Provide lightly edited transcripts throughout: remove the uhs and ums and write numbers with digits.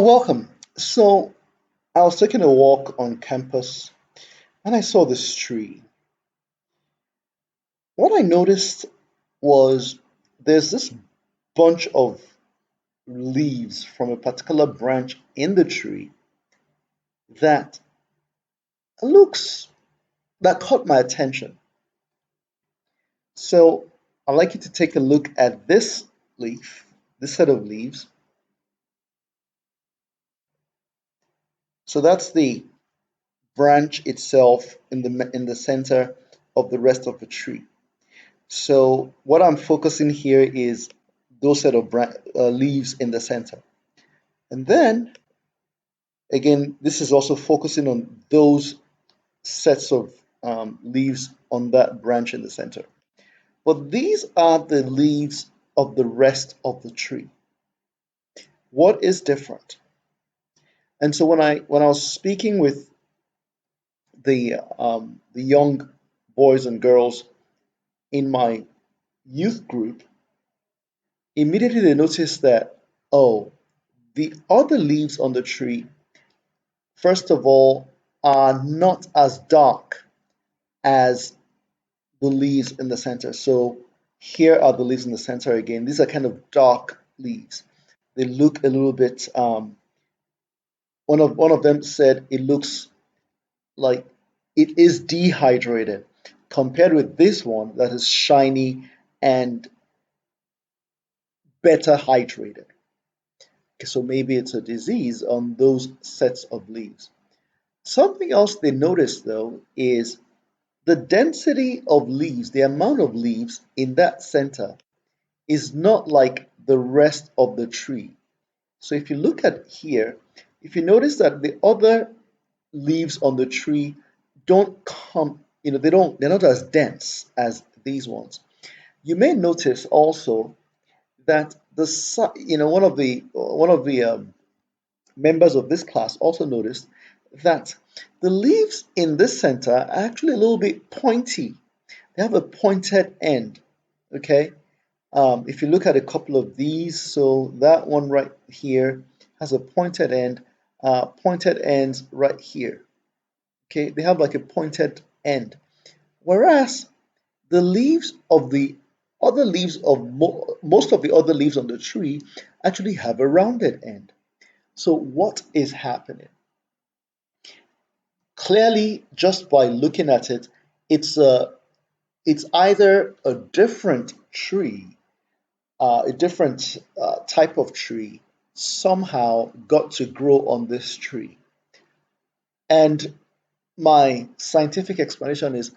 Welcome. So, I was taking a walk on campus and I saw this tree. What I noticed was there's this bunch of leaves from a particular branch in the tree that looks that caught my attention. So, I'd like you to take a look at this leaf, this set of leaves. So that's the branch itself in the center of the rest of the tree. So what I'm focusing here is those set of leaves in the center. And then again, this is also focusing on those sets of leaves on that branch in the center. But these are the leaves of the rest of the tree. What is different? And so when I was speaking with the young boys and girls in my youth group, immediately they noticed that, oh, the other leaves on the tree, first of all, are not as dark as the leaves in the center. So here are the leaves in the center again. These are kind of dark leaves. They look a little bit. One of them said it looks like it is dehydrated, compared with this one that is shiny and better hydrated. Okay, so maybe it's a disease on those sets of leaves. Something else they noticed though is the density of leaves, the amount of leaves in that center is not like the rest of the tree. So if you look at here, if you notice that the other leaves on the tree don't come, they're not as dense as these ones. You may notice also that one of the members of this class also noticed that the leaves in this center are actually a little bit pointy. They have a pointed end. Okay. If you look at a couple of these, so that one right here has a pointed end, pointed ends right here. Okay, they have like a pointed end. Whereas the leaves of the other leaves of most of the other leaves on the tree actually have a rounded end. So what is happening? Clearly, just by looking at it, it's a it's either a different tree, a different type of tree somehow got to grow on this tree. And my scientific explanation is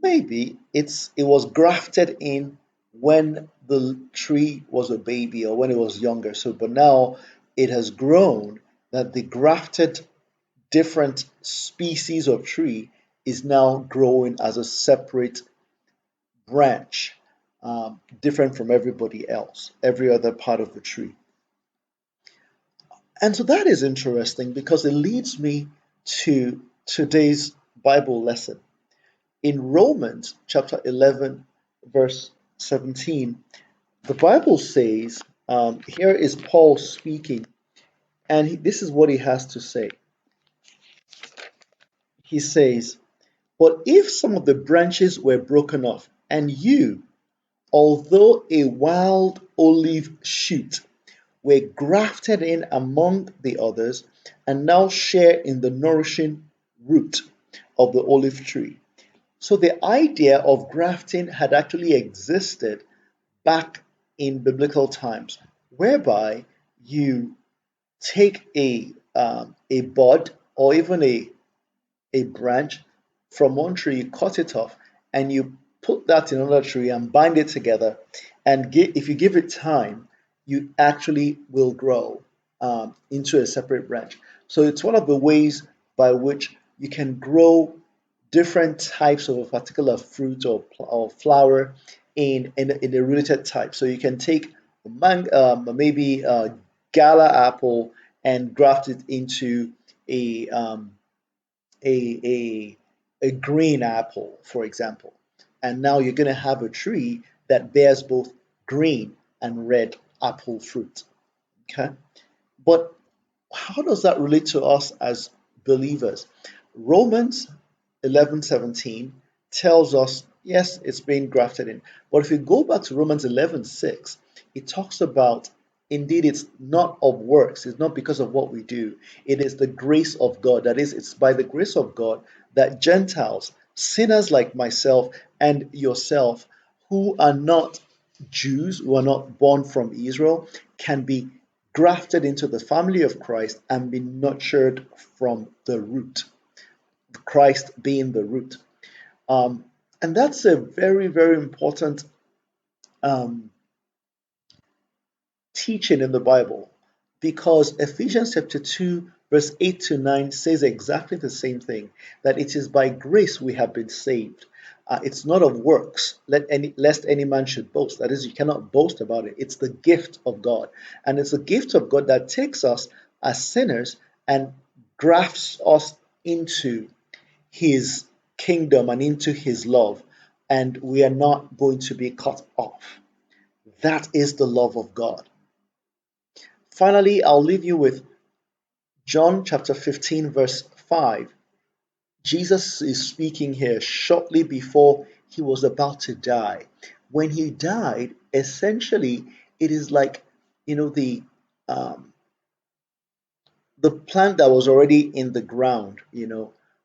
maybe it was grafted in when the tree was a baby or when it was younger. So, but now it has grown that the grafted different species of tree is now growing as a separate branch, different from everybody else, every other part of the tree. And so that is interesting because it leads me to today's Bible lesson. In Romans chapter 11, verse 17, the Bible says, here is Paul speaking, and this is what he has to say. He says, but if some of the branches were broken off, and you, although a wild olive shoot, were grafted in among the others, and now share in the nourishing root of the olive tree. So the idea of grafting had actually existed back in biblical times, whereby you take a bud or even a branch from one tree, you cut it off, and you put that in another tree and bind it together. And if you give it time, you actually will grow into a separate branch. So it's one of the ways by which you can grow different types of a particular fruit or flower in a related type. So you can take maybe a gala apple and graft it into a a, a green apple, for example. And now you're going to have a tree that bears both green and red apple fruit. Okay. But How does that relate to us as believers? Romans 11:17 tells us, yes, it's being grafted in. But if you go back to Romans 11:6, it talks about, indeed, it's not of works, it's not because of what we do, it is the grace of God. That is, it's by the grace of God that Gentiles, sinners like myself and yourself, who are not Jews, who are not born from Israel, can be grafted into the family of Christ and be nurtured from the root, Christ being the root. Um, and that's a very, very important um, teaching in the Bible, because Ephesians chapter 2, verse 8 to 9 says exactly the same thing, that it is by grace we have been saved. It's not of works, lest any man should boast. That is, you cannot boast about it. It's the gift of God. And it's the gift of God that takes us as sinners and grafts us into his kingdom and into his love. And we are not going to be cut off. That is the love of God. Finally, I'll leave you with John chapter 15, verse 5. Jesus is speaking here shortly before he was about to die. When he died, essentially, it is like, you know, the plant that was already in the ground,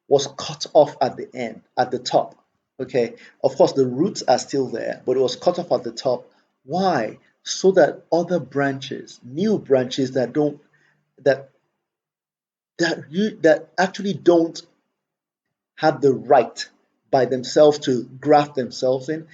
was cut off at the end, at the top. Okay, of course, the roots are still there, but it was cut off at the top. Why? So that other branches, new branches that that actually don't have the right by themselves to graft themselves in,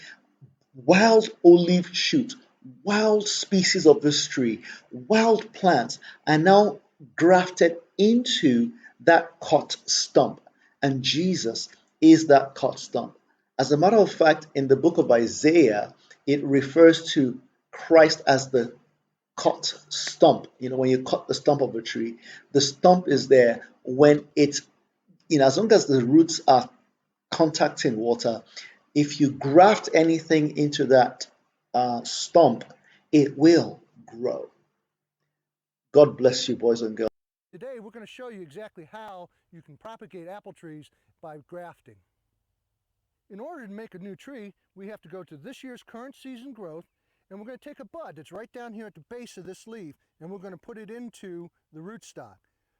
wild olive shoot, wild species of this tree, wild plants are now grafted into that cut stump. And Jesus is that cut stump. As a matter of fact, in the book of Isaiah, it refers to Christ as the cut stump. When you cut the stump of a tree, the stump is there when as long as the roots are contacting water, if you graft anything into that stump, it will grow. God bless you, boys and girls. Today we're going to show you exactly how you can propagate apple trees by grafting. In order to make a new tree, we have to go to this year's current season growth, and we're going to take a bud that's right down here at the base of this leaf, and we're going to put it into the rootstock.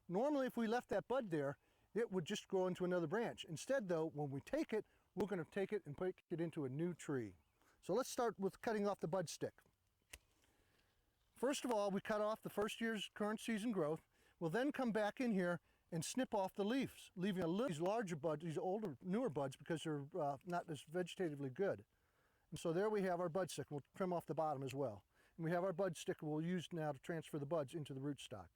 Normally, if we left that bud there, it would just grow into another branch. Instead, though, when we take it, we're going to take it and put it into a new tree. So let's start with cutting off the bud stick. First of all, we cut off the first year's current season growth. We'll then come back in here and snip off the leaves, leaving a little these larger buds, these older, newer buds, because they're not as vegetatively good. And so there we have our bud stick. We'll trim off the bottom as well. And we have our bud stick we'll use now to transfer the buds into the rootstock.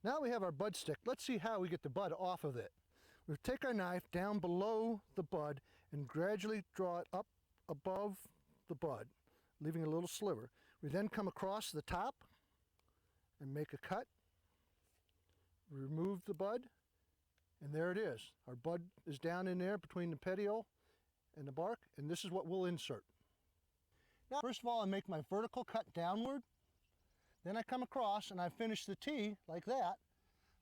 Now we have our bud stick. Let's see how we get the bud off of it. We'll take our knife down below the bud and gradually draw it up above the bud, leaving a little sliver. We then come across the top and make a cut. Remove the bud, and there it is. Our bud is down in there between the petiole and the bark, and this is what we'll insert. Now, first of all, I make my vertical cut downward. Then I come across and I finish the T like that.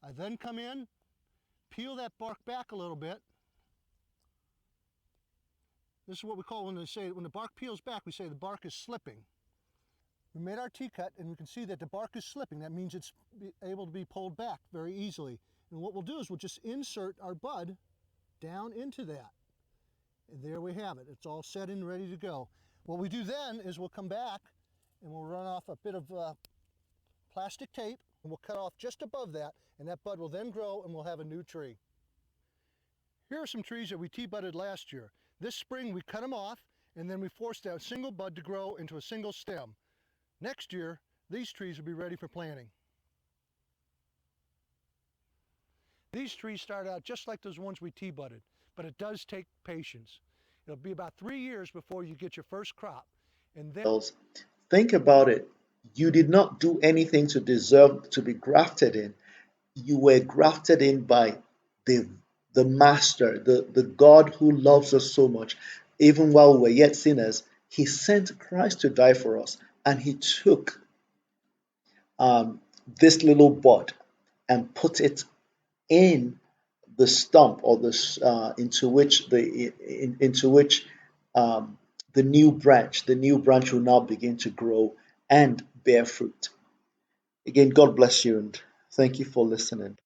I then come in, peel that bark back a little bit. This is what we call when the bark peels back, we say the bark is slipping. We made our T-cut, and we can see that the bark is slipping. That means it's able to be pulled back very easily. And what we'll do is we'll just insert our bud down into that. And there we have it. It's all set and ready to go. What we do then is we'll come back and we'll run off a bit of plastic tape, and we'll cut off just above that, and that bud will then grow and we'll have a new tree. Here are some trees that we T-budded last year. This spring we cut them off, and then we forced that single bud to grow into a single stem. Next year, these trees will be ready for planting. These trees start out just like those ones we T-budded, but it does take patience. It'll be about 3 years before you get your first crop. And then think about it. You did not do anything to deserve to be grafted in. You were grafted in by the Master, the God who loves us so much. Even while we were yet sinners, He sent Christ to die for us, and He took this little bud and put it in the stump or into which um, the new branch will now begin to grow and bear fruit. Again, God bless you and thank you for listening.